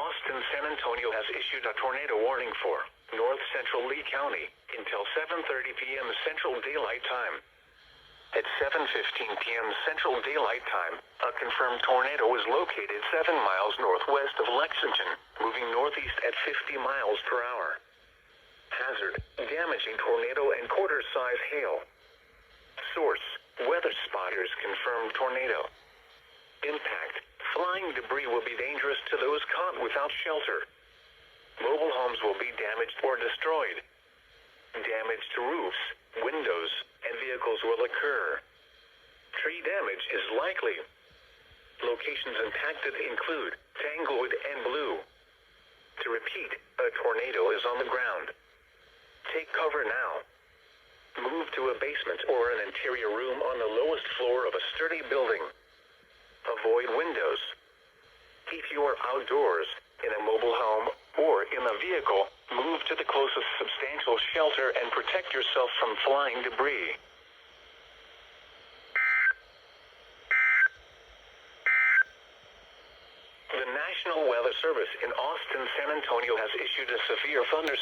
Austin, San Antonio has issued a tornado warning for north central Lee County until 7:30 p.m. Central Daylight Time. At 7:15 p.m. Central Daylight Time, a confirmed tornado was located 7 miles northwest of Lexington, moving northeast at 50 miles per hour. Hazard: damaging tornado and quarter-size hail. Source: weather spotters confirmed tornado. Impact: flying debris will be dangerous to those caught without shelter. Mobile homes will be damaged or destroyed. Damage to roofs, windows, and vehicles will occur. Tree damage is likely. Locations impacted include Tanglewood and Blue. To repeat, a tornado is on the ground. Take cover now. Move to a basement or an interior room on the lowest floor of a sturdy building. Avoid windows. If you are outdoors, in a mobile home, or in a vehicle, move to the closest substantial shelter and protect yourself from flying debris. The National Weather Service in Austin, San Antonio has issued a severe thunderstorm